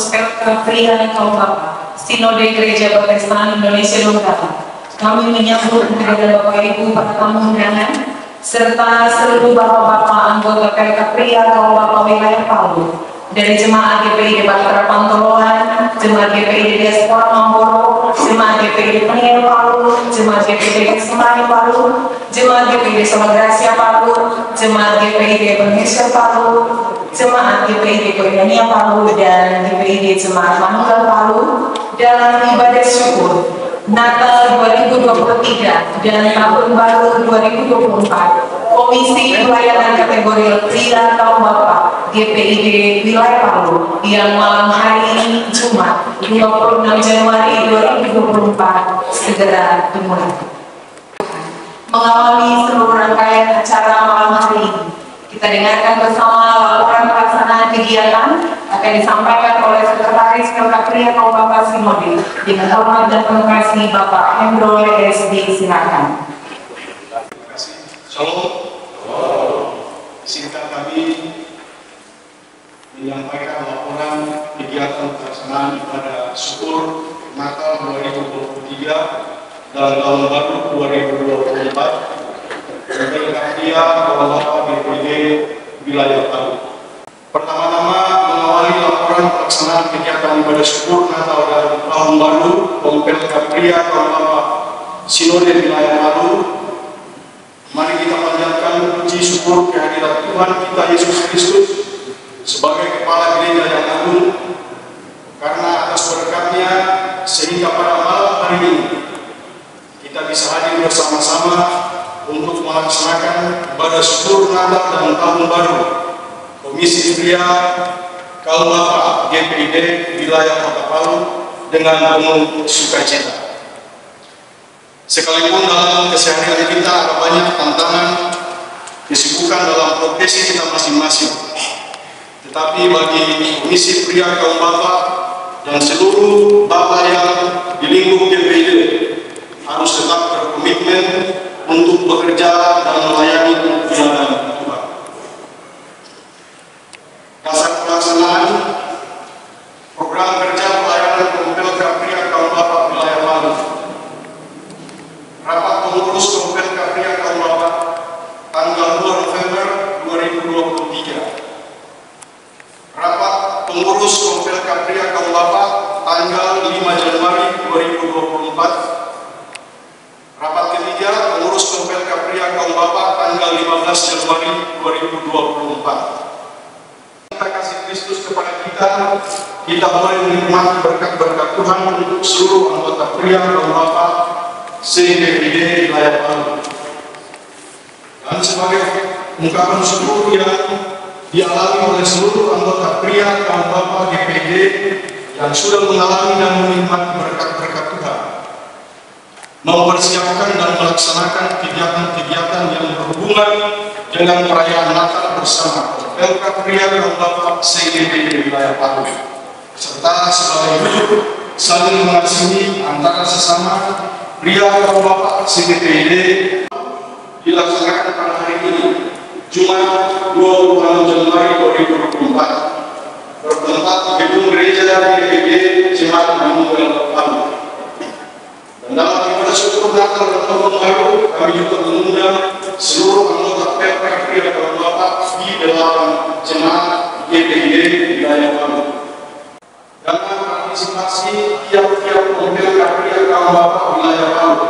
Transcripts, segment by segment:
pengurus Pria kaum Bapak Sinode Gereja Protestan Indonesia Donggala, kami menyambut kehadiran Bapak Ibu para tamu undangan serta seluruh bapak-bapak anggota Pria kaum Bapak wilayah Palu dari jemaat GPID Bahtera Pantoloan, jemaat GPID Diaspora Mamboro, jemaat GPID Peniel Palu, jemaat GPID Kesemani Palu, jemaat GPID Samagrasia Palu, jemaat GPID Indonesia Palu, jemaat GPID Koinonia Palu, dan GPID Jemaat Manunggal Palu dalam ibadah syukur Natal 2023 dan Tahun Baru 2024. Komisi Pelayanan Kategori Pria kaum Bapak GPID Wilayah Palu yang malam hari ini Jumat 26 Januari 2024 segera dimulai. Mengawali seluruh rangkaian acara malam hari ini, kita dengarkan bersama laporan pelaksanaan kegiatan akan disampaikan oleh Sekretaris Pria kaum Bapak Sinode. Dengan hormat dan penuh kasih Bapak Hendro SD, silakan. Terima kasih. Shalom. Singkat kami menyampaikan laporan kegiatan pelaksanaan ibadah syukur Natal 2023 dan Tahun Baru 2024 dari Pria kaum Bapak GPID Wilayah Palu. Pertama-tama mengawali laporan pelaksanaan kegiatan ibadah syukur Natal dan Tahun Baru Pria kaum Bapak Sinode Wilayah Palu. Mari kita panjatkan puji syukur kehadirat Tuhan kita Yesus Kristus sebagai Kepala Gereja yang agung, karena atas berkat-Nya sehingga pada malam hari ini kita bisa hadir bersama-sama untuk melaksanakan ibadah syukur Natal dan Tahun Baru Komisi Pria kaum Bapak GPID Wilayah Kota Palu dengan penuh sukacita. Sekalipun dalam keseharian kita ada banyak tantangan, kesibukan dalam profesi kita masing-masing, tetapi bagi Komisi Pria kaum Bapak dan seluruh Bapak yang di lingkup GPID harus tetap berkomitmen untuk bekerja dan melayani pelayanan Tuhan. Dasar pelaksanaan program kerja pelayanan Pria kaum Bapak wilayah Palu. Rapat pengurus Pria kaum Bapak tanggal 2 November 2023. Rapat pengurus Pria kaum Bapak tanggal 5 Januari 2024. Rapat ketiga pengurus Pria kaum Bapak tanggal 15 Januari 2024. Kita kasih Kristus kepada kita boleh menikmati berkat-berkat Tuhan untuk seluruh anggota pria kaum Bapak se-GPID Wilayah Palu. Dan sebagai ungkapan syukur yang dialami oleh seluruh anggota pria kaum Bapak GPID yang sudah mengalami dan menikmati berkat-berkat Tuhan, mempersiapkan dan melaksanakan kegiatan-kegiatan yang berhubungan dengan perayaan Natal bersama Pria kaum Bapak se-GPID Wilayah Palu, serta sebagai wujud saling mengasihi antara sesama pria kaum Bapak se-GPID dilaksanakan pada hari ini Jumat 26 Januari 2024 bertempat gedung gereja GPID Jemaat Manunggal Palu. Dan dalam ibadah syukur Natal dan Tahun Baru kami juga mengundang seluruh anggota Pria kaum Bapak di 8 jemaat GPID Wilayah Palu. Dengan partisipasi tiap-tiap Pria kaum Bapak wilayah Palu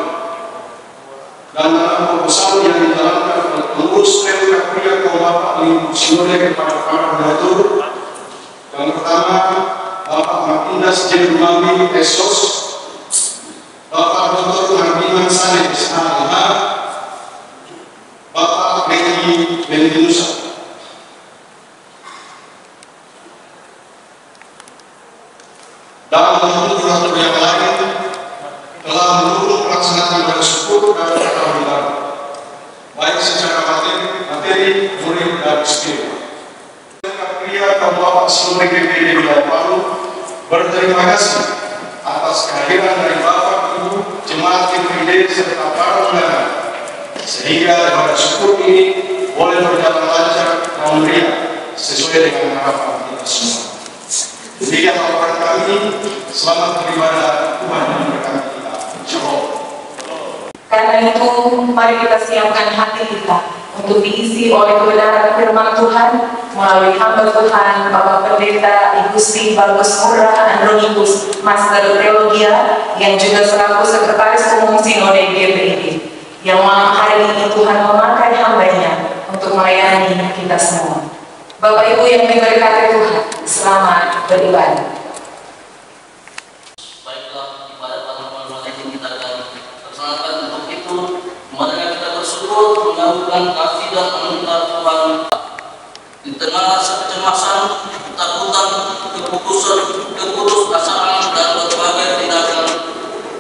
dan dalam proposal yang dijalankan oleh pengurus Pria kaum Bapak lingkup Sinode kepada para donatur. Yang pertama, Bapak Martindas J. Rumami Esos, Bapak Dr. Mardiman Saleh SHLH, Bapak Reki Bendinusa. Dalam donatur yang lain telah mendukung pelaksanaan ibadah syukur dan Tahun Baru, baik secara materi, murid dan spiritual. Pria kaum Bapak Sinode GPID Wilayah Palu berterima kasih atas kehadiran dari Bapak Ibu jemaat GPID serta para undangan, sehingga ibadah syukur ini boleh berjalan lancar dan meriah sesuai dengan harapan kita semua. Demikian laporan kami. Selamat beribadah, Tuhan memberkati kita. Shalom. Karena itu, mari kita siapkan hati kita untuk diisi oleh kebenaran firman Tuhan melalui hamba Tuhan, Bapak Pendeta Ibu Sri Bagus Murah Andronikus, Master Teologia, yang juga selaku Sekretaris Umum Sinode GPID, yang malam hari ini Tuhan memakai hambanya untuk melayani kita semua. Bapak Ibu yang diberkati Tuhan, selamat beribadah. Baiklah, ibadah pada malam ini kita akan laksanakan. Untuk itu, marilah kita bersyukur mengagunkan kasih dan anugerah Tuhan di tengah kecemasan, ketakutan, keputusasaan dan berbagai tindakan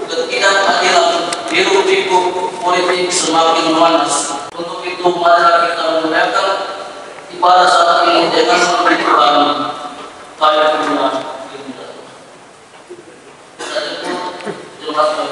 ketidakadilan hiruk-pikuk politik semakin memanas. Untuk itu, marilah kita menunaikan ibadah saat ini dengan memberi Tuhan baik Tuhan. Terima kasih.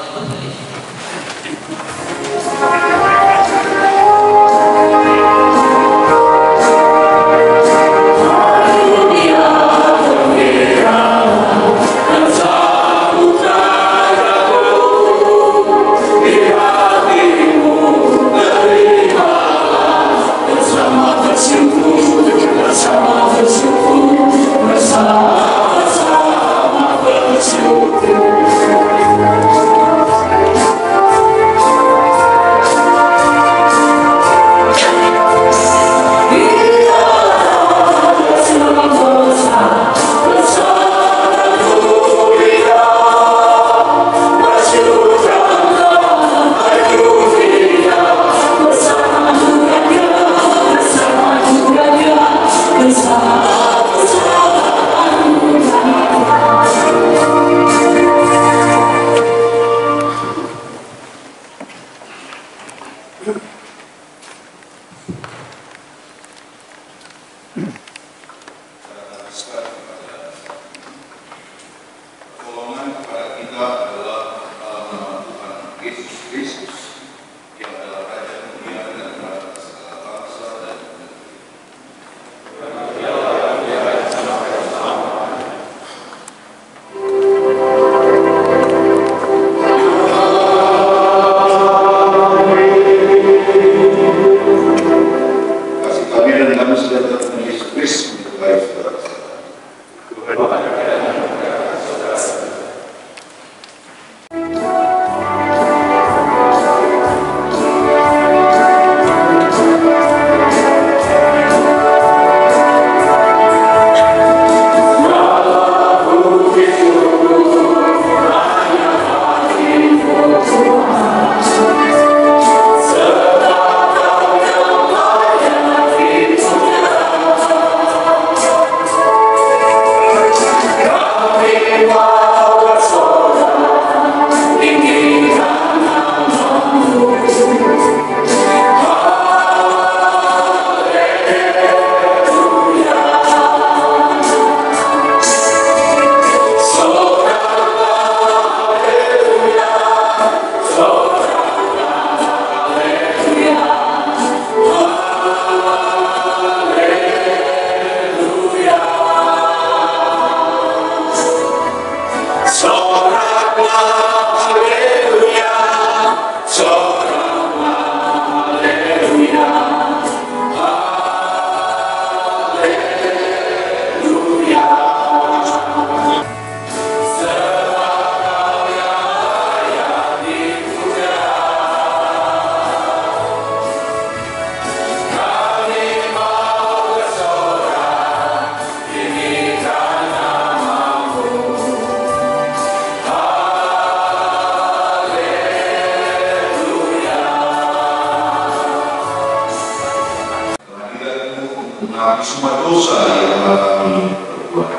Semua dosa yang telah kami perbuat.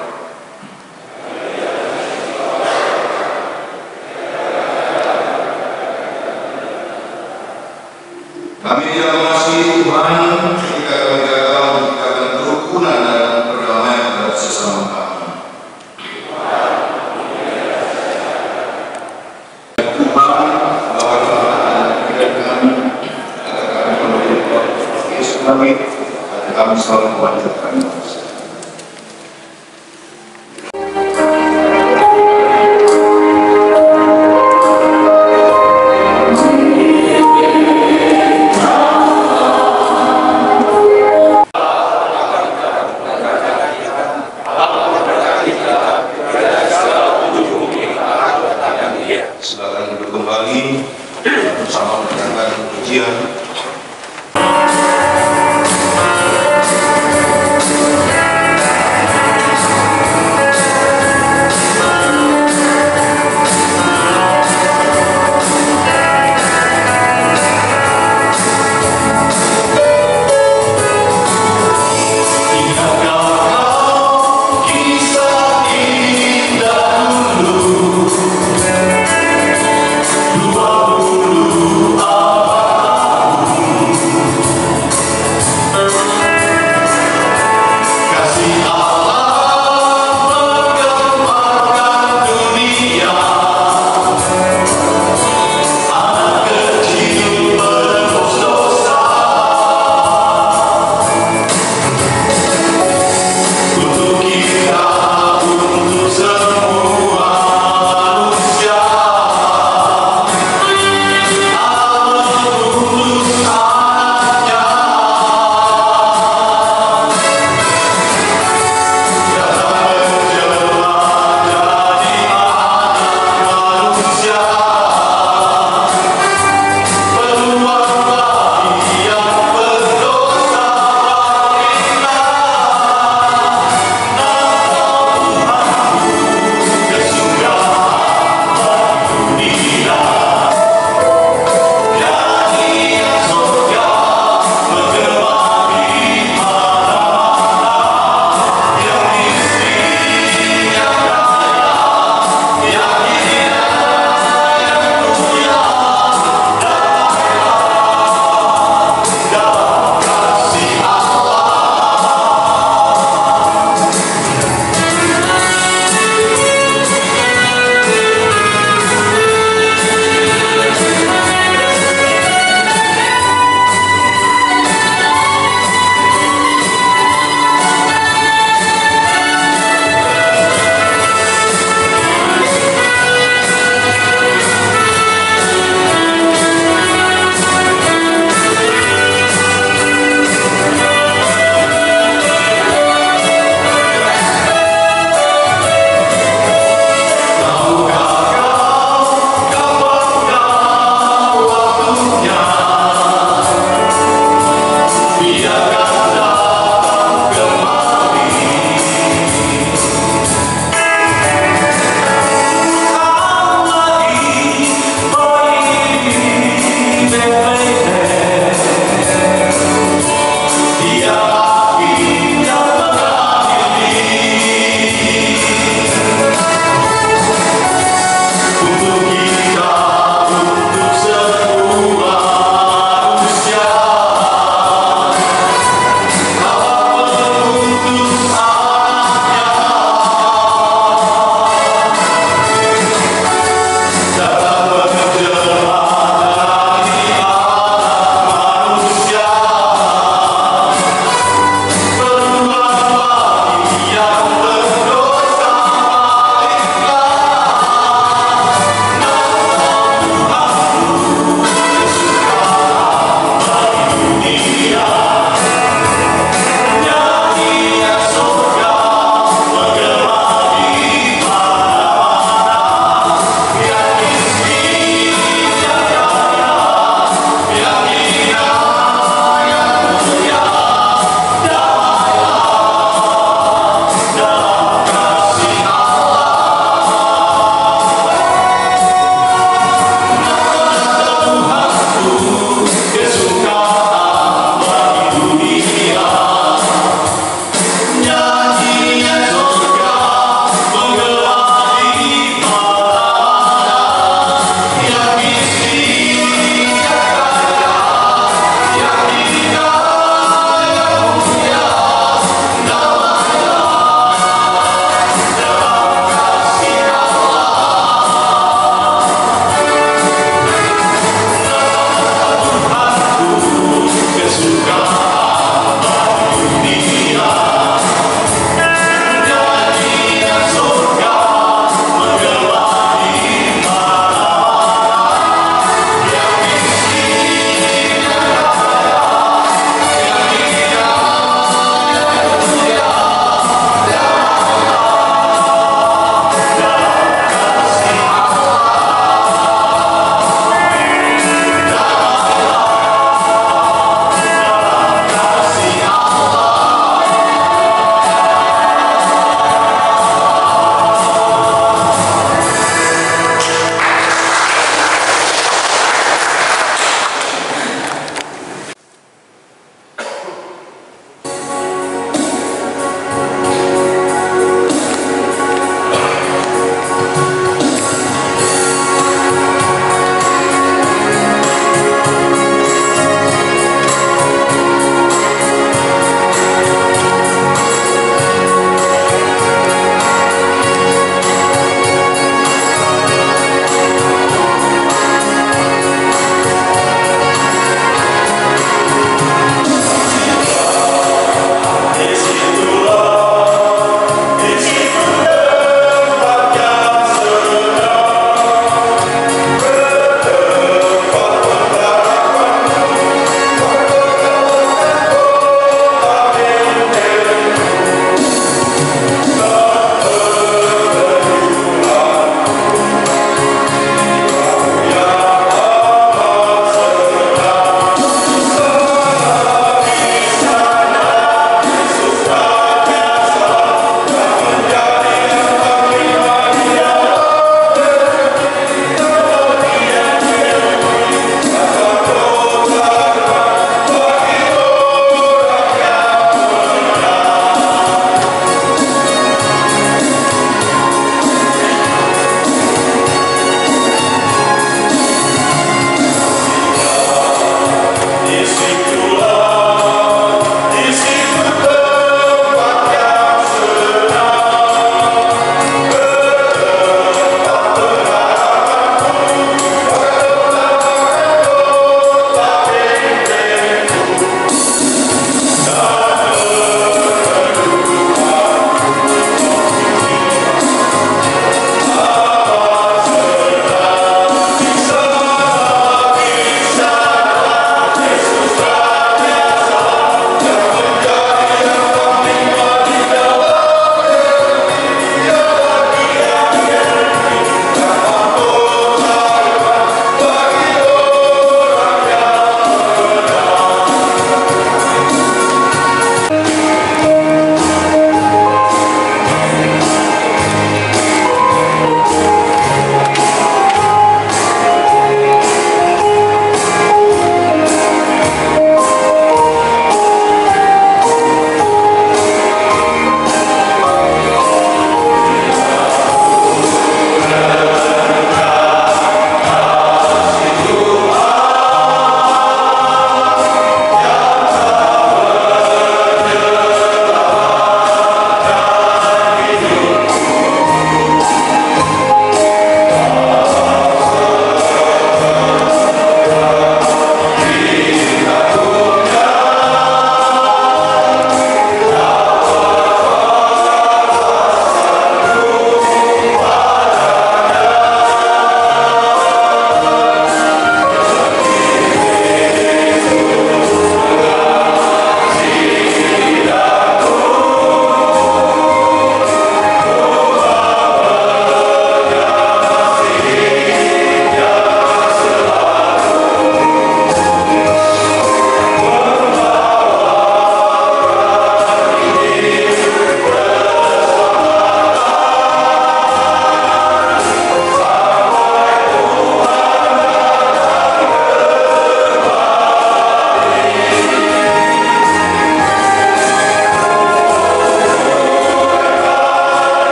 Kami tidak mengasihi Tuhan ketika kami gagal menciptakan kerukunan dan perdamaian terhadap sesama kami. Tuhan bahwa Tuhan tidak kami agar kami memberi Yesus kami selalu melanjutkan.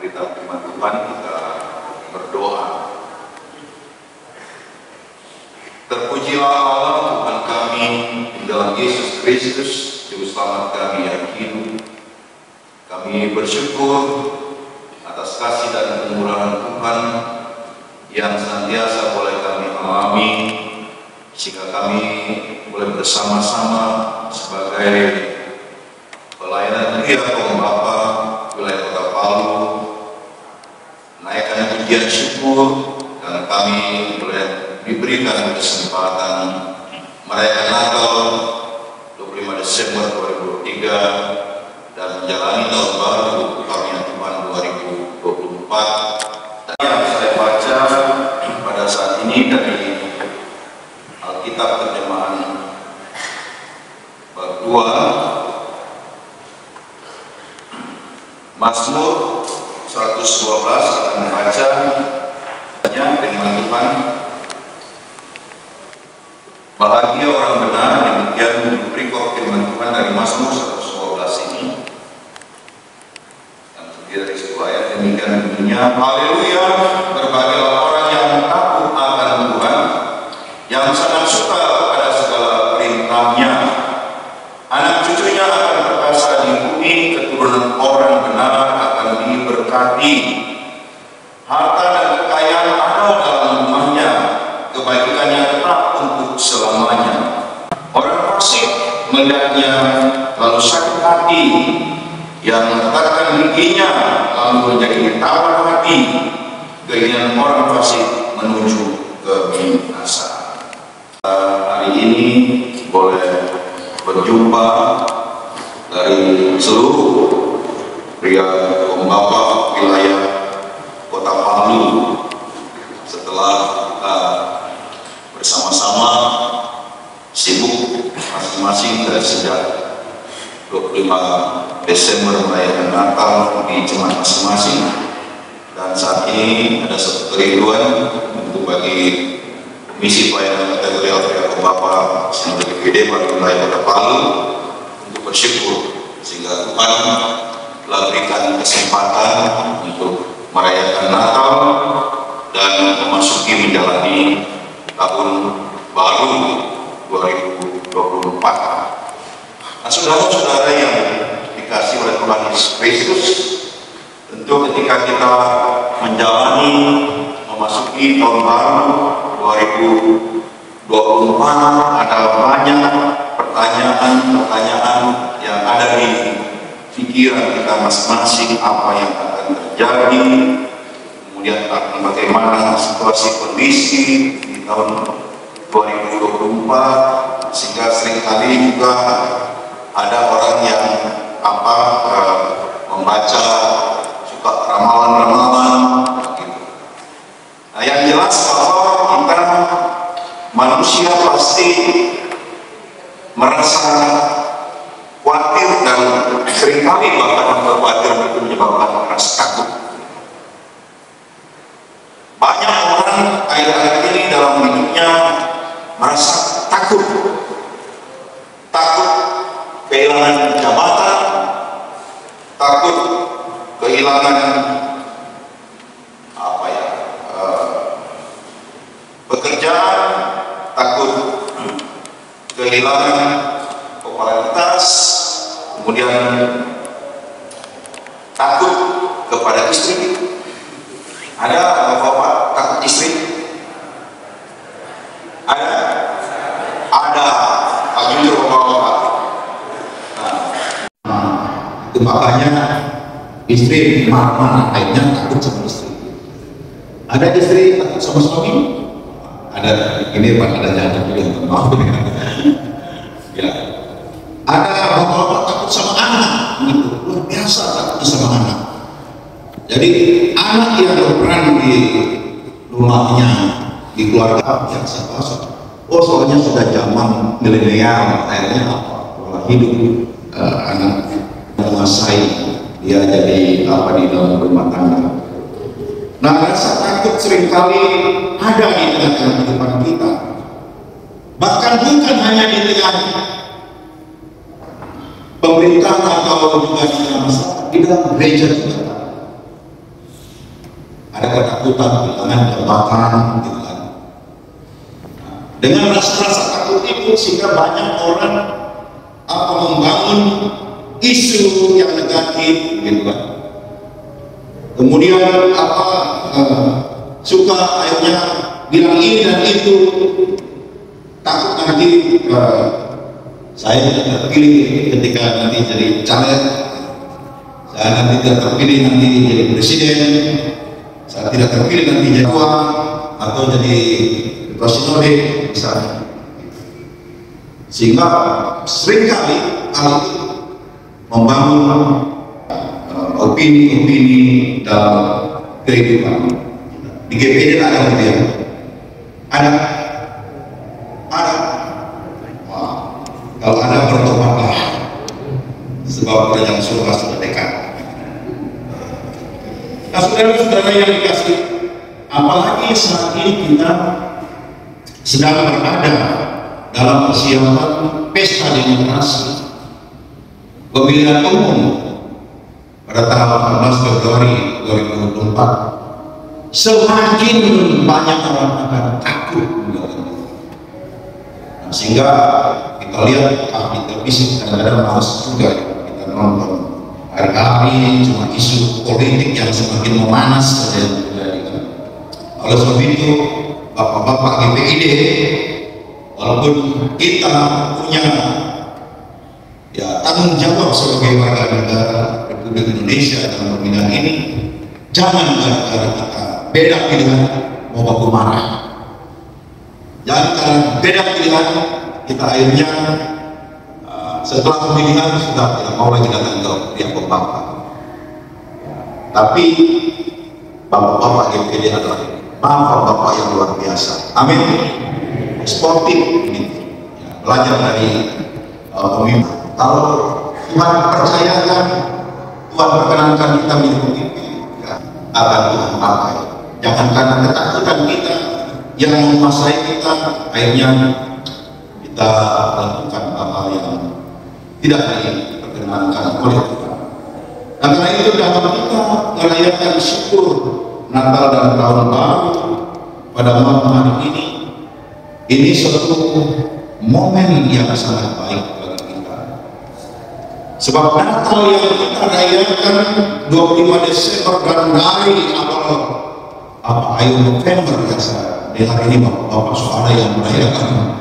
memberitahu firman Tuhan, kita berdoa. Terpujilah Allah Tuhan kami di dalam Yesus Kristus, Juru Selamat kami yang hidup. Kami bersyukur atas kasih dan kemurahan Tuhan yang senantiasa boleh kami alami, sehingga kami boleh bersama-sama sebagai pelayanan Gereja Kaum Bapa wilayah Kota Palu menaikkan pujian syukur, dan kami boleh diberikan kesempatan merayakan Natal 25 Desember 2023 dan menjalani tahun baru kami Tuhan 2024. Dan yang saya baca pada saat ini dari Alkitab terjemahan bab 2 Mazmur 112 akan membaca firman Tuhan. Bahagia orang benar, demikian diberi firman Tuhan dari Mazmur 112 ini yang terdiri dari sebuah ayat. Demikian bunyinya, haleluya, berbahagialah orang yang takut akan Tuhan, yang sangat suka kepada segala perintahnya. Anak cucunya akan perkasa di bumi, keturunan orang benar akan diberkati. Harta dan kekayaan ada dalam rumahnya, kebaikannya tetap untuk selamanya. Orang fasik melihatnya lalu sakit hati, yang menetapkan giginya lalu menjadi tawar hati. Keinginan orang fasik menuju kebinasaan. Hari ini boleh berjumpa dari seluruh pria kaum bapa wilayah Kota Palu setelah kita bersama-sama sibuk masing-masing dari sejak 25 Desember merayakan Natal di jemaat masing-masing, dan saat ini ada satu kerinduan untuk bagi misi pelayanan kategori pria kaum bapa yang lebih gede pada wilayah Kota Palu untuk bersyukur sehingga Tuhan telah berikan kesempatan untuk merayakan Natal dan memasuki menjalani tahun baru 2024. Nah, saudara-saudara yang dikasih oleh Tuhan Yesus Kristus, tentu ketika kita menjalani memasuki tahun baru 2024, ada banyak pertanyaan-pertanyaan yang ada di pikiran kita masing-masing, apa yang akan terjadi, kemudian akan bagaimana situasi kondisi di tahun 2024, sehingga seringkali juga ada orang yang membaca suka ramalan-ramalan gitu. Nah, yang jelas bahwa kita manusia pasti merasa khawatir, dan seringkali bahkan kekhawatiran itu menyebabkan rasa takut. Banyak orang akhir-akhir ini dalam hidupnya merasa takut kehilangan jabatan, takut kehilangan pekerjaan, takut kehilangan popularitas, kemudian takut kepada istri. Ada bapak takut istri? Ada jujur bapak. Itu makanya istri marah-marah, akhirnya takut sama istri. Ada istri takut sama suami? Ada, ini ada jatuh juga, maaf ya. Ada bapak-bapak takut sama anak, gitu, luar biasa takut sama anak. Jadi anak yang berperan di rumahnya, di keluarga yang saya oh soalnya sudah zaman milenial, akhirnya pola hidup anak menguasai dia jadi di dalam rumah tangga. Nah, rasa takut seringkali ada di tengah-tengah kehidupan kita, bahkan bukan hanya di tengah pemerintah atau juga di dalam masyarakat, di dalam gereja juga. ada ketakutan kehilangan jabatan gitu kan. Dengan rasa-rasa takut itu sehingga banyak orang membangun isu yang negatif gitu kan. Kemudian suka akhirnya bilang ini dan itu, takut nanti saya tidak terpilih ketika nanti jadi caleg, saya nanti tidak terpilih nanti jadi presiden, saya tidak terpilih nanti jadi ketua atau jadi ketua sinode misalnya. Sehingga seringkali hal itu membangun opini-opini dalam kehidupan. Di GPD ada gitu ya? Ada. Wah, kalau ada bertobatlah, sebab kerajaan surga sudah dekat. Nah, saudara-saudara yang dikasih, apalagi saat ini kita sedang berada dalam persiapan pesta demokrasi pemilihan umum pada tanggal 14 Februari 2024. Semakin banyak orang akan takut, sehingga kita lihat di televisi kadang-kadang males juga kita nonton. Hari-hari cuma isu politik yang semakin memanas saja yang terjadi. Oleh sebab itu, bapak-bapak GPID, walaupun kita punya tanggung jawab sebagai warga negara Republik Indonesia dalam pemilihan ini, jangan gara-gara kita beda pilihan mau baku marah. Jangan karena beda pilihan kita akhirnya setelah pemilihan sudah tidak mau lagi datang ke pihak bapak. Tapi bapak-bapak GPD adalah bapak-bapak yang luar biasa. Amin. Sportif ini, belajar dari pemimpin. Kalau Tuhan percayakan, Tuhan perkenankan kita menjadi pemimpin, akan Tuhan pakai. Jangan karena ketakutan kita yang menguasai kita, akhirnya kita lakukan hal yang tidak diperkenankan oleh Tuhan. Karena itu dalam kita merayakan syukur Natal dan Tahun Baru pada malam hari ini suatu momen yang sangat baik bagi kita. Sebab Natal yang kita rayakan 25 Desember dan dari akhir November biasa di hari ini bapak saudara yang merayakan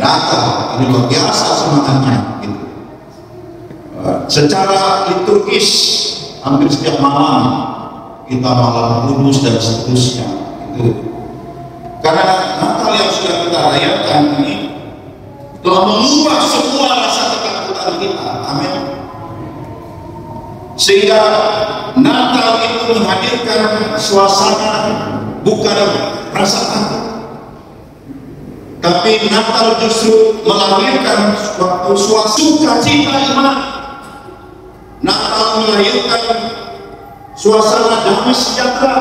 Natal ini luar biasa semangatnya gitu. Secara liturgis hampir setiap malam kita malam kudus dan seterusnya itu. Karena Natal yang sudah kita rayakan ini telah mengubah semua rasa ketakutan kita. Amin. Sehingga Natal itu menghadirkan suasana bukan rasa takut, tapi Natal justru melahirkan suatu sukacita iman. Natal melahirkan suasana damai sejahtera.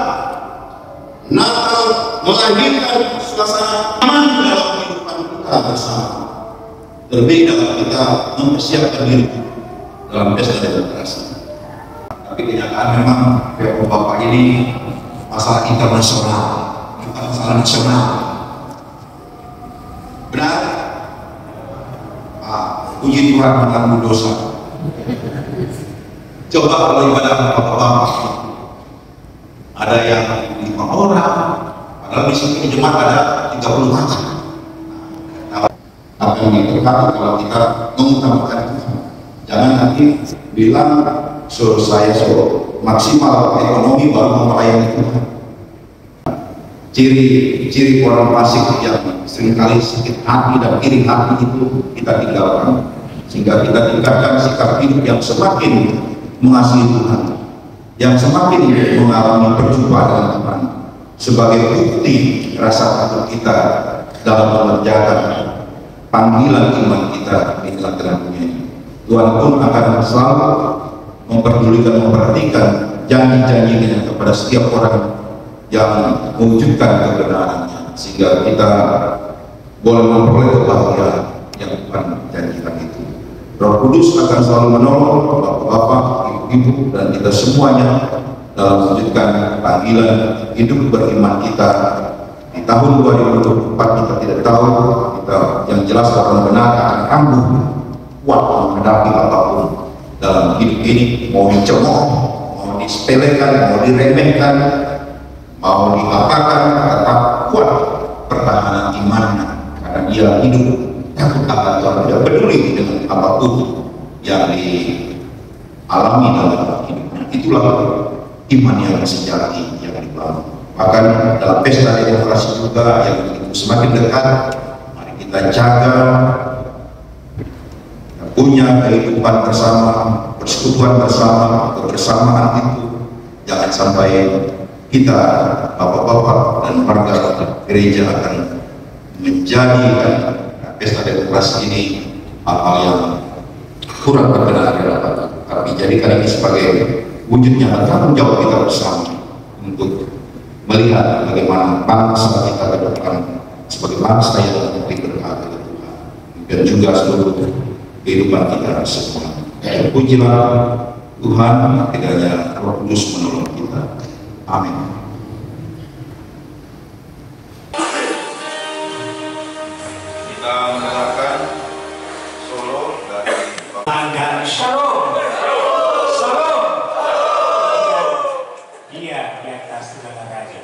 Natal melahirkan suasana aman dalam kehidupan kita bersama. Terlebih dalam kita mempersiapkan diri dalam pesta demokrasi. Tapi kenyataan memang bapak ini masalah internasional, bukan masalah nasional. Benar? Puji Tuhan menanggung dosa. Coba kalau ibadah bapak-bapak ada yang 5 orang, padahal di sini jemaat ada 30 orang. Apa yang terkait kalau kita mengutamakan Tuhan? Jangan nanti bilang suruh maksimal ekonomi baru melayani Tuhan. Ciri orang fasik yang seringkali sakit hati dan iri hati itu kita tinggalkan, sehingga kita tinggalkan sikap hidup yang semakin mengasihi Tuhan, yang semakin mengalami perjumpaan dengan Tuhan sebagai bukti rasa takut kita dalam mengerjakan panggilan iman kita di dalam dunia ini. Tuhan pun akan selalu memperdulikan, memperhatikan janji-janjinya kepada setiap orang yang mewujudkan kebenarannya, sehingga kita boleh memperoleh kebahagiaan yang Tuhan janjikan itu. Roh Kudus akan selalu menolong bapak-bapak, ibu-ibu, dan kita semuanya dalam mewujudkan panggilan hidup beriman kita di tahun 2024. Kita tidak tahu, kita yang jelas orang benar akan kambuh kuat menghadapi apapun dalam hidup ini, mau dicemooh, mau disepelekan, mau diremehkan, mau diapakan, tetap kuat pertahanan imannya karena dia hidup takut akan Tuhan, tidak peduli dengan apapun yang dialami dalam hidupnya. Itulah iman yang sejati yang dibangun. Bahkan dalam pesta demokrasi juga yang begitu semakin dekat, mari kita jaga, kita punya kehidupan bersama, persekutuan bersama, kebersamaan itu jangan sampai kita bapak-bapak dan warga gereja akan menjadikan pesta demokrasi ini hal-hal yang kurang berkenan di hadapan Tuhan. Tapi jadikan ini sebagai wujud nyata tanggung jawab kita bersama untuk melihat bagaimana bangsa kita ke depan sebagai bangsa yang berkat dari Tuhan dan juga seluruh kehidupan kita semua. Pujilah Tuhan, kiranya Roh Kudus menolong kita. Amin. Kita mendengarkan solo dari Tanggal Shalom. Shalom. Dia di atas segala raja.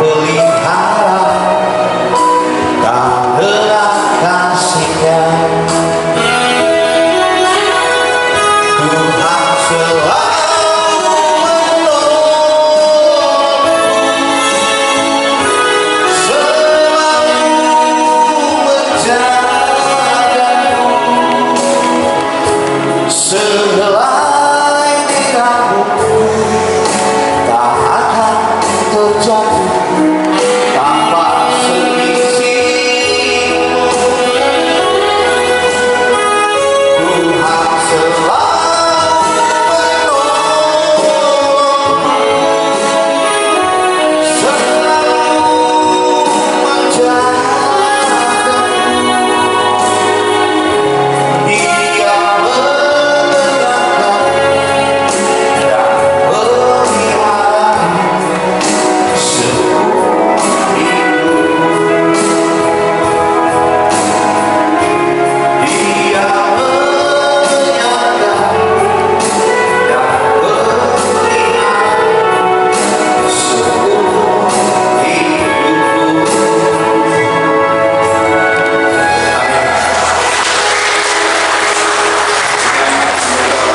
pelihara karena kasih-Nya. Tuhan selalu menolongmu, selalu menjagamu. Sehelai rambutmu tak akan terjatuh tanpa seizin-Mu. Tuhan selalu menolongmu, selalu menjagamu. Dia menenangkan dan memelihara seumur hidupmu. Dia menjaga dan memelihara seumur hidupmu.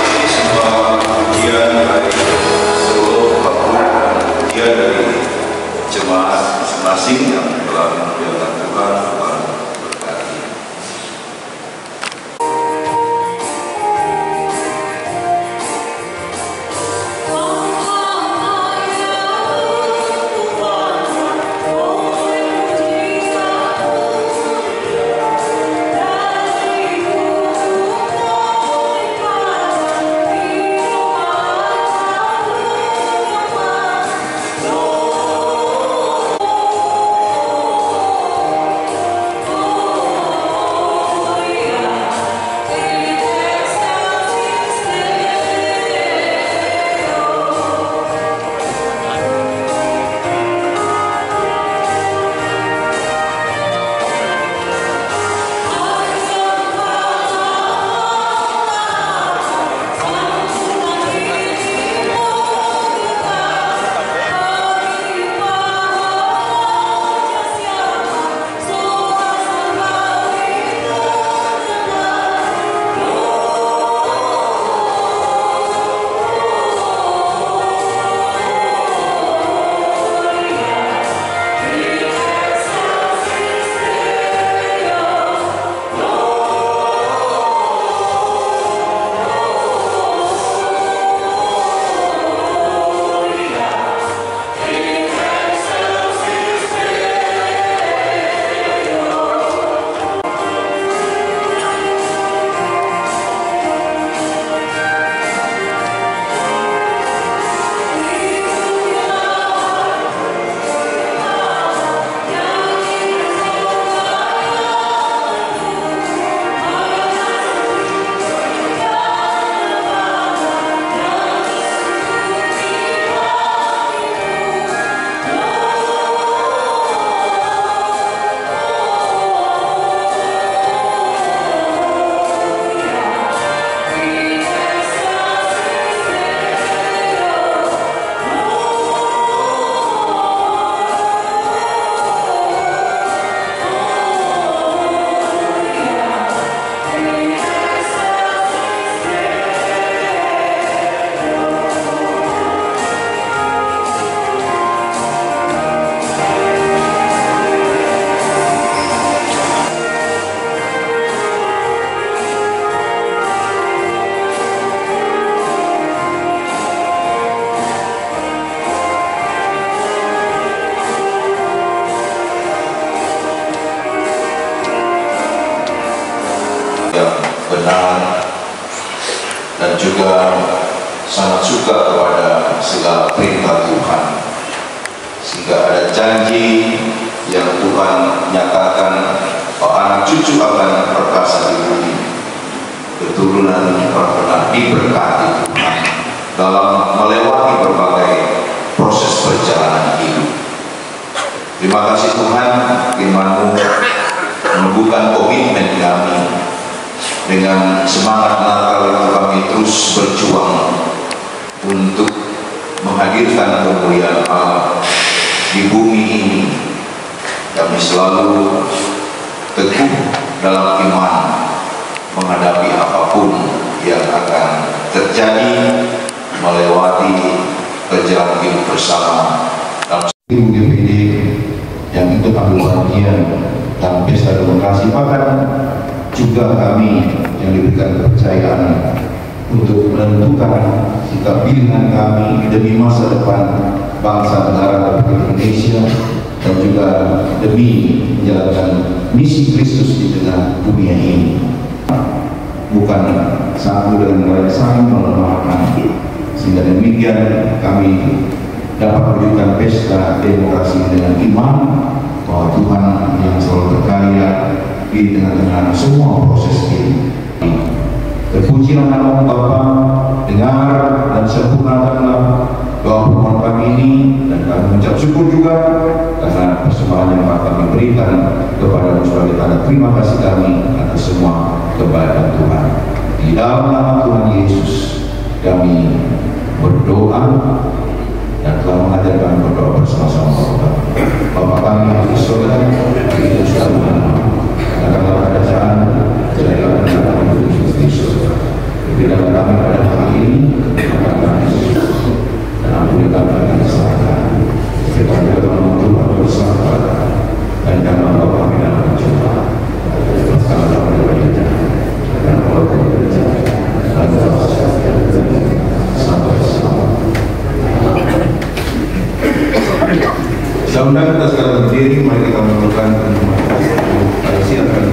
Ini semua pujian dari seluruh pujian dari jemaat masing-masing yang telah memuliakan Tuhan. Tuhan berkati. benar dan juga sangat suka kepada segala perintah Tuhan, sehingga ada janji yang Tuhan nyatakan bahwa anak cucu akan perkasa di bumi, keturunan pernah diberkati Tuhan dalam melewati berbagai proses perjalanan hidup. Terima kasih Tuhan, firman-Mu menumbuhkan komitmen kami dengan semangat Natal itu kami terus berjuang untuk menghadirkan kemuliaan Allah di bumi ini, kami selalu teguh dalam iman menghadapi apapun yang akan terjadi melewati perjalanan hidup bersama dalam GPD yang ikut ambil bagian dalam pesta demokrasi, bahkan juga kami yang diberikan kepercayaan untuk menentukan sikap pilihan kami demi masa depan bangsa negara Republik Indonesia dan juga demi menjalankan misi Kristus di tengah dunia ini. Bukan satu dengan lain saling melemahkan, sehingga demikian kami dapat mewujudkan pesta demokrasi dengan iman bahwa Tuhan yang selalu berkarya di tengah-tengah semua proses ini. Terpujilah nama Bapa, dengar dan sempurnakanlah doa permohonan kami ini, dan kami mengucap syukur juga karena persembahan yang kami berikan kepada sebagai tanda terima kasih kami atas semua kebaikan Tuhan. Di dalam nama Tuhan Yesus kami berdoa dan telah mengajarkan berdoa bersama-sama. Bapa kami yang di surga, itu sudah adalah kerajaan jadilah kami di surga. Berikanlah kami pada hari ini makan kami dan ampuni kami kesalahan kita juga Tuhan bersabar dan jangan bawa kami dalam pencobaan. Lepaskanlah kami dari jahat dan Allah kami dari jahat dan sampai selamat. Saudara kita sekarang berdiri, mari kita melakukan silakan.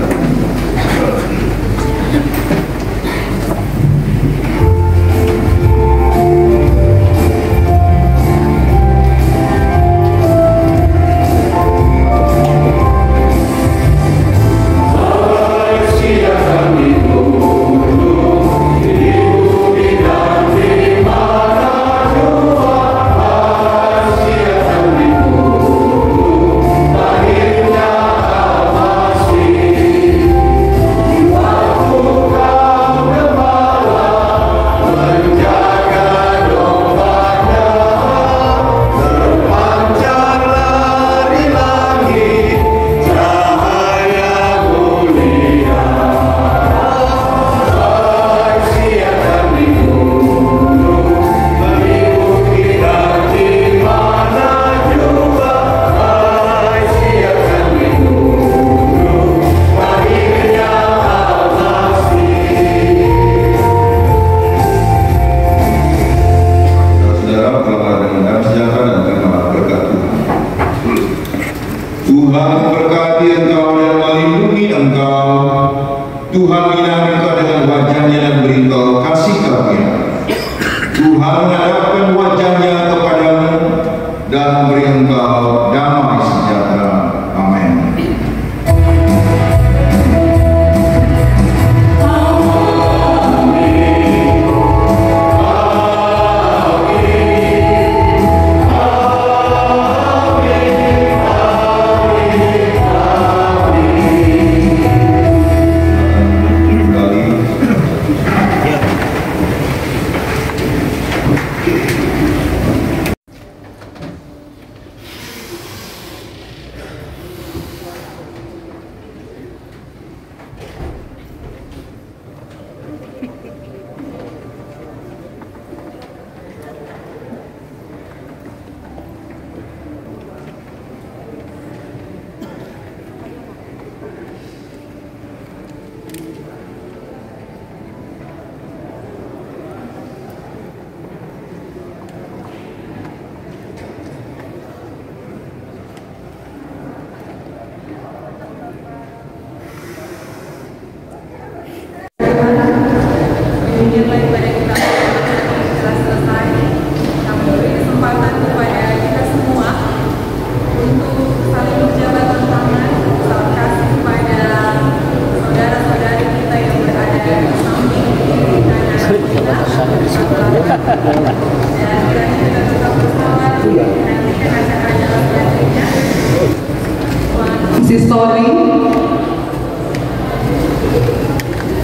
Story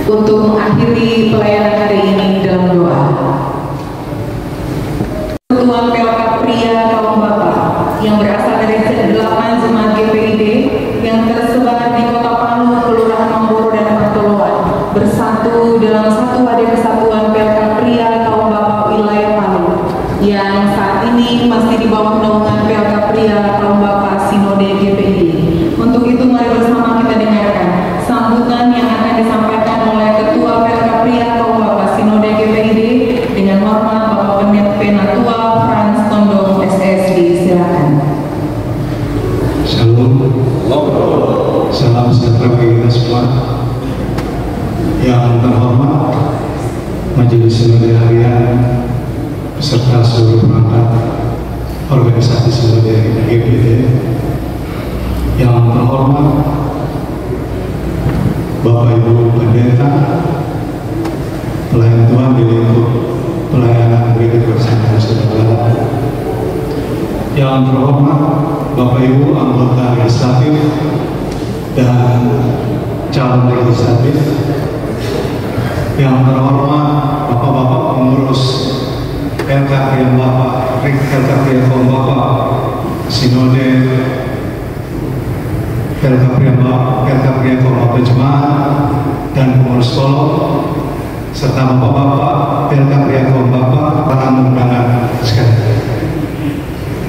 untuk mengakhiri pelayanan hari ini dalam doa. Ketua PLK Pria kaum bapak yang berasal dari Sinode GPID. Untuk itu mari bersama kita dengarkan sambutan yang akan disampaikan oleh Ketua PLK Pria kaum Bapak Sinode GPID dengan hormat Bapak Penatua Frans Tondong SSD. Silakan. Shalom. Salam sejahtera bagi kita semua. Yang terhormat Majelis Sinode Harian beserta seluruh perangkat organisasi Sinode GPID. Yang terhormat Bapak Ibu Pendeta, pelayan Tuhan di lingkup pelayanan gereja bersama saudara. Yang terhormat Bapak Ibu anggota legislatif dan calon legislatif. Yang terhormat Bapak-bapak pengurus PLK Pria Bapak, PLK Pria kaum Bapak, Sinode PLK Pria Bapak, PLK Pria kaum Bapak Jemaat dan pengurus kolom, serta Bapak-bapak PLK Pria kaum Bapak, para undangan sekalian.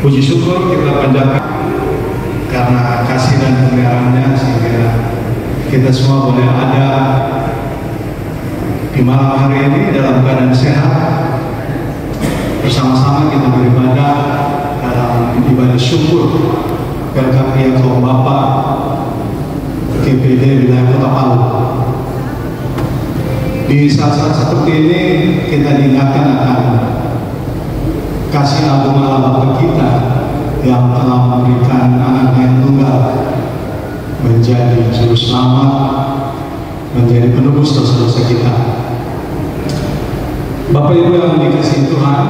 Puji syukur kita panjatkan karena kasih dan pemeliharannya sehingga kita semua boleh ada di malam hari ini dalam keadaan sehat, bersama-sama kita beribadah dalam ibadah syukur PLK Pria kaum Bapak GPID wilayah Kota Palu. Di saat-saat seperti ini kita diingatkan akan kasih agung Allah Bapa kita yang telah memberikan anaknya yang tunggal menjadi juru selamat, menjadi penebus dosa-dosa kita. Bapak Ibu yang dikasihi Tuhan,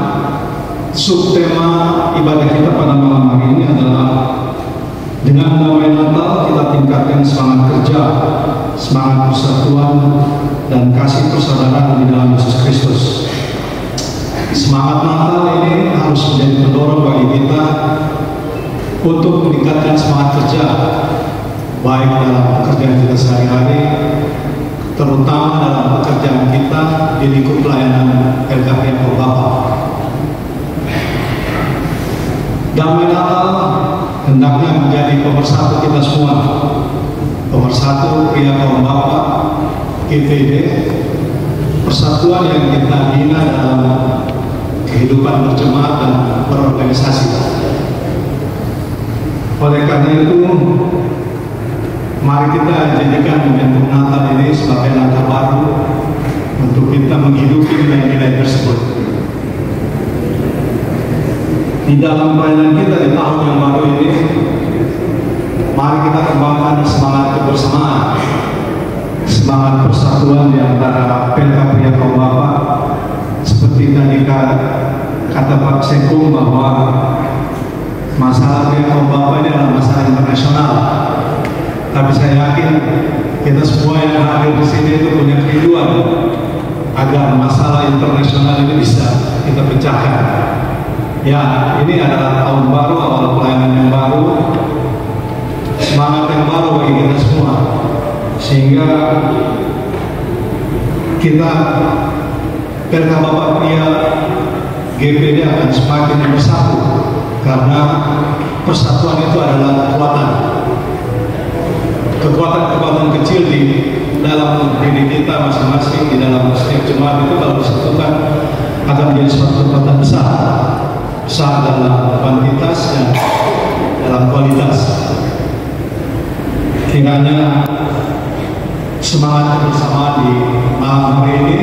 subtema ibadah kita pada malam hari ini adalah dengan damai Natal kita tingkatkan semangat kerja, semangat persatuan dan kasih persaudaraan di dalam Yesus Kristus. Semangat Natal ini harus menjadi pendorong bagi kita untuk meningkatkan semangat kerja, baik dalam pekerjaan kita sehari-hari, terutama dalam pekerjaan kita di lingkup pelayanan PLK Pria kaum Bapak. Damai Natal hendaknya menjadi pemersatu kita semua, pemersatu Pria kaum Bapak GPID, persatuan yang kita bina dalam kehidupan berjemaat dan berorganisasi. Oleh karena itu, mari kita jadikan momentum Natal ini sebagai langkah baru untuk kita menghidupi nilai-nilai tersebut. Di dalam pelayanan kita di tahun yang baru ini, mari kita kembangkan semangat kebersamaan, semangat persatuan di antara PLK Pria kaum Bapak. Seperti tadi kata Pak Sekung bahwa masalah Pria kaum Bapak ini adalah masalah internasional. Tapi saya yakin kita semua yang hadir di sini itu punya kerinduan agar masalah internasional ini bisa kita pecahkan. Ya, ini adalah tahun baru, awal pelayanan yang baru, semangat yang baru bagi kita semua, sehingga kita PLK Bapak Pria GPID akan semakin bersatu karena persatuan itu adalah kekuatan kecil di dalam diri kita masing-masing, di dalam setiap jemaat itu kalau disatukan akan menjadi suatu kekuatan besar dalam kuantitas dan dalam kualitas. Kiranya semangat bersama di malam hari ini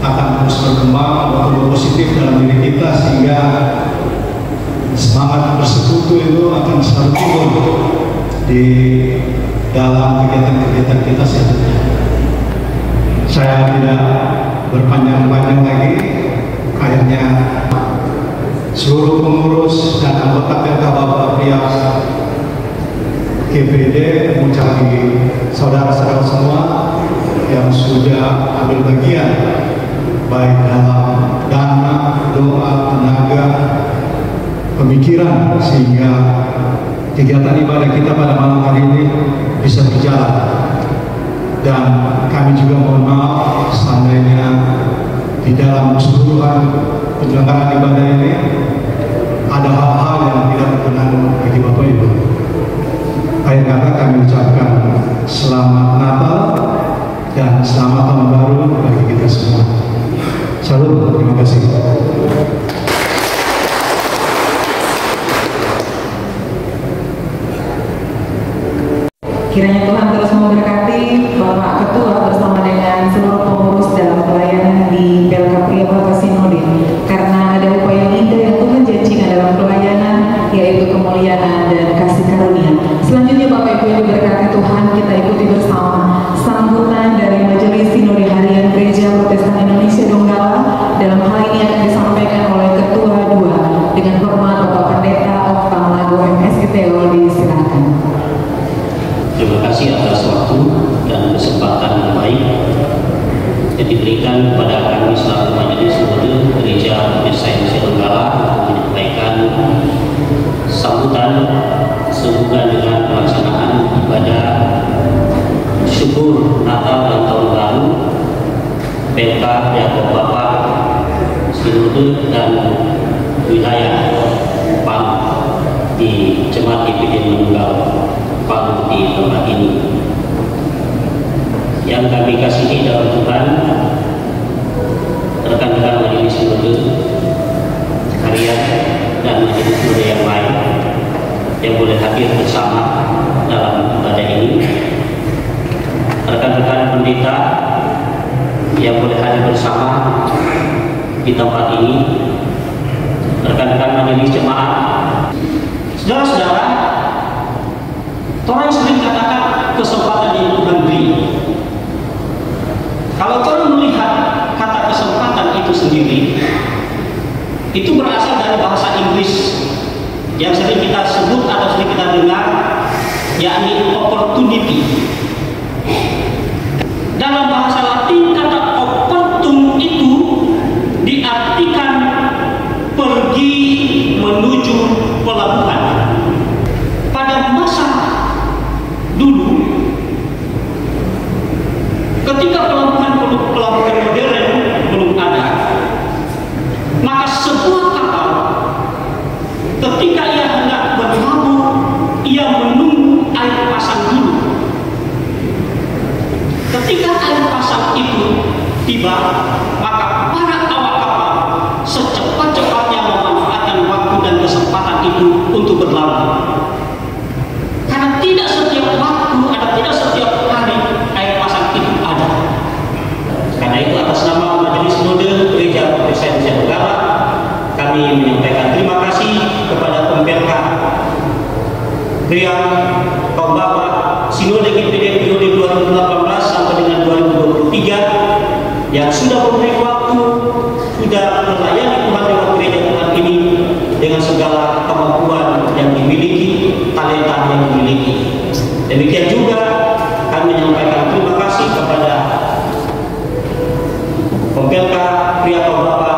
akan terus berkembang atau positif dalam diri kita sehingga semangat bersekutu itu akan selalu timbul di dalam kegiatan-kegiatan kita selanjutnya. Saya tidak berpanjang-panjang lagi, akhirnya seluruh pengurus dan anggota PLK Bapak Pria GPID mengucapkan saudara-saudara semua yang sudah ambil bagian baik dalam dana, doa, tenaga, pemikiran sehingga kegiatan ibadah kita pada malam hari ini bisa berjalan. Dan kami juga mohon maaf seandainya di dalam keseluruhan penyelenggaraan ibadah ini ada hal-hal yang tidak berkenan bagi Bapak Ibu. selamat Natal dan selamat tahun baru bagi kita semua. Salam, terima kasih. Kiranya Tuhan terus memberkati Bapak Ketua bersama dengan seluruh pengurus dalam pelayanan di PLK Pria Bapak Sinode, karena ada upaya indah yang Tuhan janjikan dalam pelayanan, yaitu kemuliaan dan kasih karunia. Selanjutnya Bapak Ibu yang diberkati Tuhan, kita ikuti bersama sambutan dari Majelis Sinode Harian Gereja Protestan Indonesia Donggala. Dalam hal ini akan disampaikan oleh Ketua 2 dengan hormat Bapak Pendeta Okta Lago MSITO, disilakan. Terima kasih atas waktu dan kesempatan yang baik yang diberikan kepada kami selaku Majelis Sinode Gereja Protestan Indonesia Donggala untuk menyampaikan sambutan sehubungan dengan pelaksanaan ibadah syukur Natal dan Tahun Baru PLK Yakob Bapak Sinode dan wilayah Palu di Jemaat GPD Manunggal Palu di tempat ini. Yang kami kasihi dalam Tuhan, rekan-rekan Majelis Sinode Harian dan Majelis Sinode yang lain yang boleh hadir bersama dalam ibadah ini, rekan-rekan pendeta yang boleh hadir bersama di tempat ini, rekan-rekan majelis jemaat, saudara-saudara, orang sering katakan kesempatan yang Tuhan beri. Kalau orang melihat kata kesempatan itu sendiri, itu berasal dari bahasa Inggris yang sering kita sebut atau sering kita dengar, yakni opportunity. Dalam bahasa Latin, kata opportum itu diartikan pergi menuju pelabuhan. Pada masa dulu, ketika pelabuhan modern belum ada, maka sebuah kapal ketika ia hendak berlabuh, ia menunggu air pasang dulu. Ketika air pasang itu tiba, maka para awak kapal secepat-cepatnya memanfaatkan waktu dan kesempatan itu untuk berlabuh. Karena tidak setiap waktu ada, tidak setiap hari air pasang itu ada. Karena itu atas nama Majelis Sinode Gereja Protestan Indonesia Donggala, kami menyampaikan terima kasih kepada Pembelka Pria Kaum Bapak Sinode GPD periode 2018 sampai dengan 2023 yang sudah memberi waktu, sudah melayani Tuhan lewat gereja Tuhan ini dengan segala kemampuan yang dimiliki, talenta yang dimiliki. Demikian juga kami menyampaikan terima kasih kepada Pembelka Pria Kaum Bapak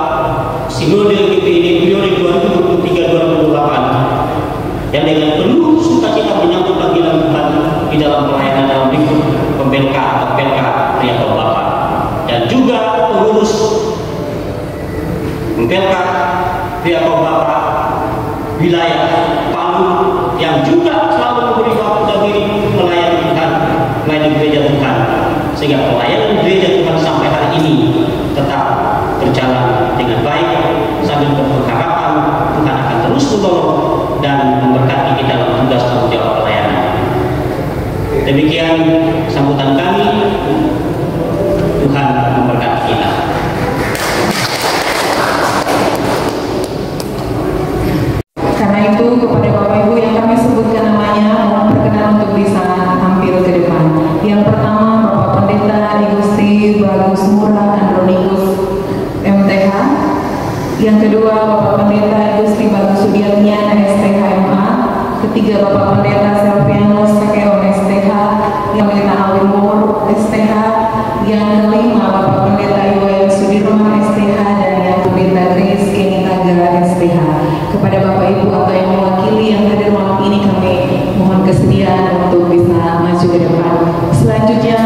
Sinode GPD periode 2023-2028 yang dengan penuh sukacita menyambut panggilan Tuhan di dalam pelayanan dalam lingkup Pembelka atau Pembelka Pria Kaum Bapak, dan juga pengurus Pembelka Pria Kaum Bapak wilayah Palu yang juga selalu memberi waktu dan diri melayani Tuhan, melayani gereja Tuhan, sehingga pelayanan gereja Tuhan sampai hari ini tetap berjalan dengan baik sambil berpengharapan Tuhan akan terus menolong dan memberkati kita dalam tugas tanggung jawab pelayanan. Demikian sambutan kami. Tuhan memberkati kita. Karena itu kepada Bapak Ibu yang kami sebutkan namanya, mohon berkenan untuk bisa tampil ke depan. Yang pertama Bapak Pendeta Igusti Bagus Murah Andronikus MTH. Yang kedua Bapak Pendeta Igusti Bagus Sudiatnya STH MA. Ketiga Bapak Pendeta Selvianus Sakeon STH. Yang Pendeta Alwin Mor STH. Yang kelima Bapak Pendeta Iwayan Sudirman STH, dan yang Pendeta Grace Kenitaga STH. Kepada Bapak Ibu atau yang mewakili yang hadir malam ini, kami mohon kesediaan untuk bisa maju ke depan. Selanjutnya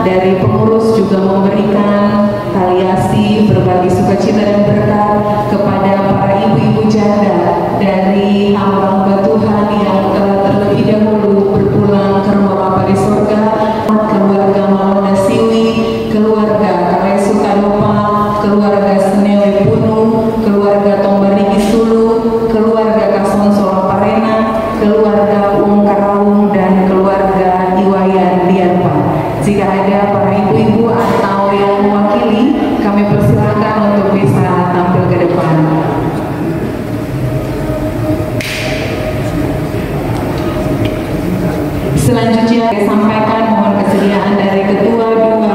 dari pengurus juga memberikan taliasi berbagi sukacita dan berkat kepada para ibu-ibu janda dari hamba-hamba Tuhan yang telah terlebih dahulu berpulang ke rumah Bapa di surga. Karawung dan keluarga Iwayan Diarpa. Jika ada para ibu-ibu atau yang mewakili, kami persilakan untuk bisa tampil ke depan. Selanjutnya saya sampaikan mohon kesediaan dari Ketua 2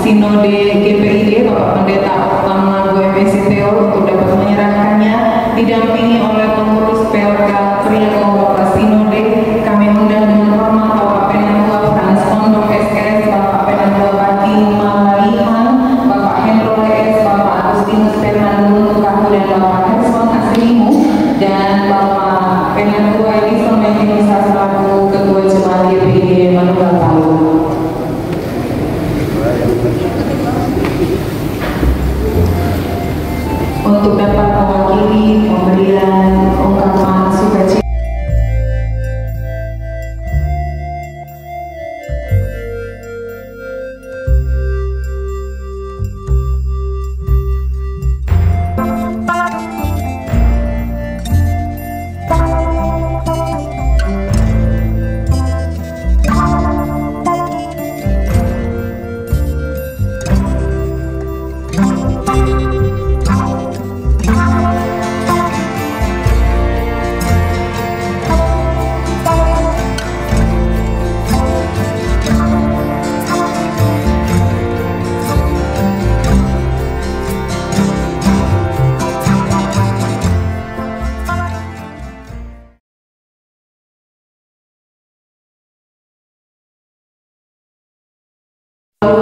Sinode GPID Bapak Pendeta Oktama Goemesi Theo untuk dapat menyerahkannya, didampingi oleh pengurus PLK Pria Kaum Bapak Sinode. Kami undang dengan hormat Bapak Penanggung Frans Kondok SKS, Bapak Penanggung Bati Malaihan, Bapak Hendro S, Bapak Agustinus Fernando Kahu dan Bapak Herson Aslimu, dan Bapak Penanggung Edison Mekinisa selaku Ketua Jemaat GPID Manunggal Palu. Untuk dapat mewakili pemberian ungkapan sukacita.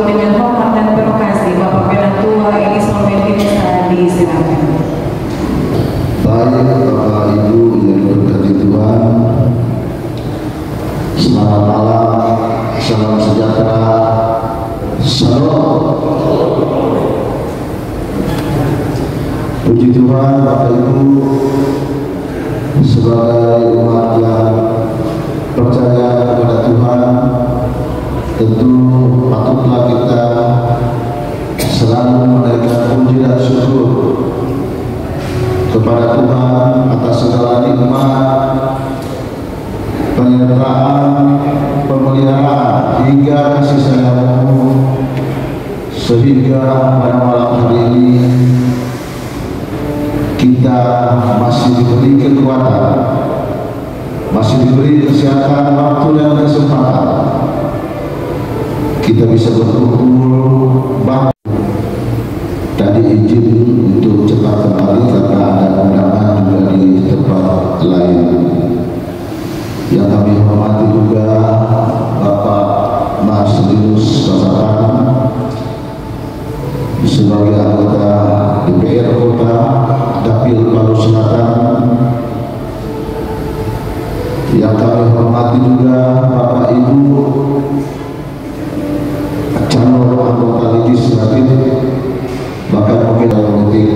Dengan hormat dan terima kasih Bapak Penanggung Edison Mekinisa disilakan. Baik Bapak Ibu yang berkati Tuhan, selamat malam, salam sejahtera, shalom. Puji Tuhan Bapak Ibu, sebagai umat yang percaya kepada Tuhan, tentu patutlah kita selalu menaikkan puji dan syukur kepada Tuhan atas segala nikmat, penyertaan, pemeliharaan hingga kasih sayang-Mu, sehingga pada malam hari ini kita masih diberi kekuatan, masih diberi kesehatan, waktu dan kesempatan. Kita bisa berkumpul, bahkan tadi izin untuk cepat kembali karena ada undangan juga di tempat lain. Yang kami hormati juga Bapak Marcellinus Basakan sebagai anggota DPR Kota Dapil Palu Selatan. Yang kami hormati juga Bapak Ibu calon anggota legislatif, bahkan mungkin politik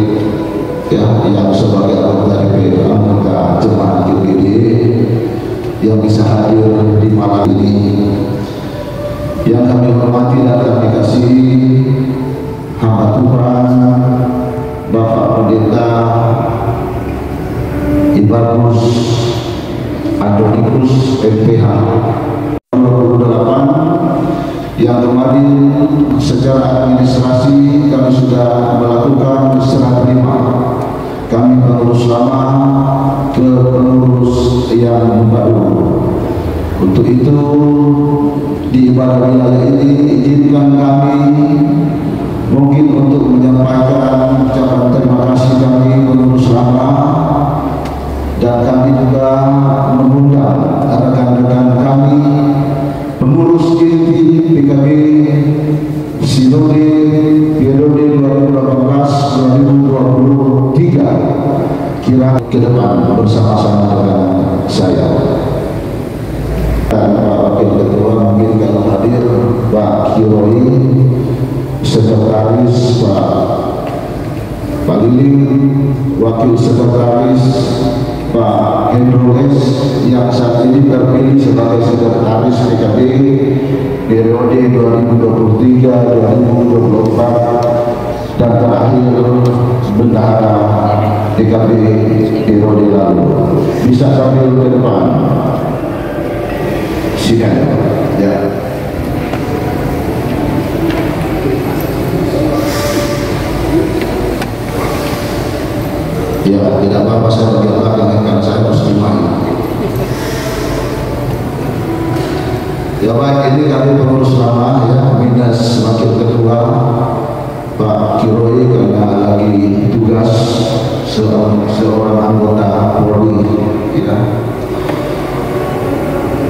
yang sebagai anggota DPR, anggota jemaat GPID yang bisa hadir di malam ini. Yang kami hormati dan kami kasih hamba Tuhan Bapak Pendeta Ibarus Andonikus MPH 28, yang kemarin secara administrasi kami sudah melakukan serah terima. Kami pengurus lama ke pengurus yang baru. Untuk itu di ibadah wilayah ini izinkan kami mungkin untuk menyampaikan ucapan terima kasih kami pengurus lama, dan kami juga mengundang rekan-rekan kami pengurus inti PKB Sinode periode 2018-2023 kira ke depan bersama-sama dengan saya. Dan Pak Wakil Ketua mungkin kalau hadir Pak Kiroi, Sekretaris Pak Liling, Wakil Sekretaris Pak Hendro S yang saat ini terpilih sebagai Sekretaris PKB periode 2023-2024 dan terakhir Bendahara PKB periode lalu. Bisa sambil ke depan. Ya baik, ini kami pengurus lama ya, minus wakil ketua Pak Kiroi karena lagi tugas seorang anggota Polri ya.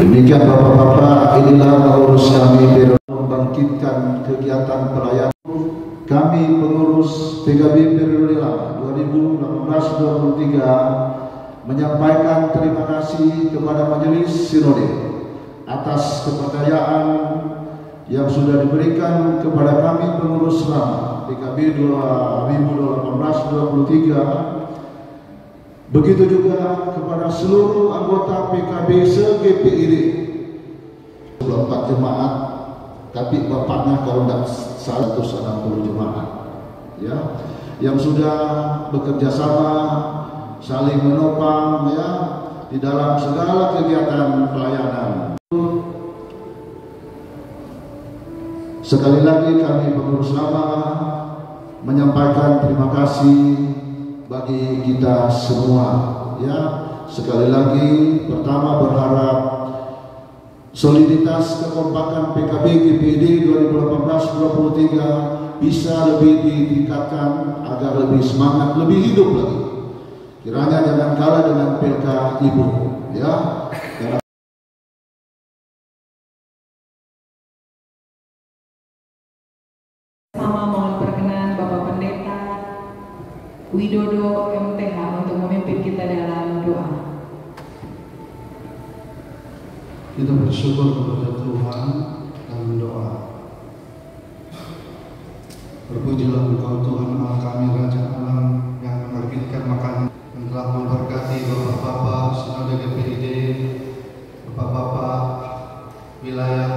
Demikian Bapak-bapak, inilah pengurus kami membangkitkan kegiatan pelayanan. Kami pengurus PKB periode lama 2018-2023 menyampaikan terima kasih kepada Majelis Sinode atas kepercayaan yang sudah diberikan kepada kami pengurus lama PKB 2018-2023. Begitu juga kepada seluruh anggota PKB se-GPID 24 jemaat, tapi bapaknya kalau tidak 160 jemaat ya, yang sudah bekerja sama saling menopang ya di dalam segala kegiatan pelayanan. Sekali lagi kami pengurus lama menyampaikan terima kasih bagi kita semua ya. Sekali lagi pertama berharap soliditas kekompakan PKB GPID 2018-2023 bisa lebih ditingkatkan agar lebih semangat, lebih hidup lagi. Kiranya jangan kalah dengan PLK Ibu ya. Karena Widodo MTH untuk memimpin kita dalam doa. Kita bersyukur kepada Tuhan dalam doa. Berpujilah Engkau Tuhan Allah kami, Raja Alam yang menerbitkan makanan yang telah memberkati Bapak-bapak Sinode GPID, Bapak-bapak wilayah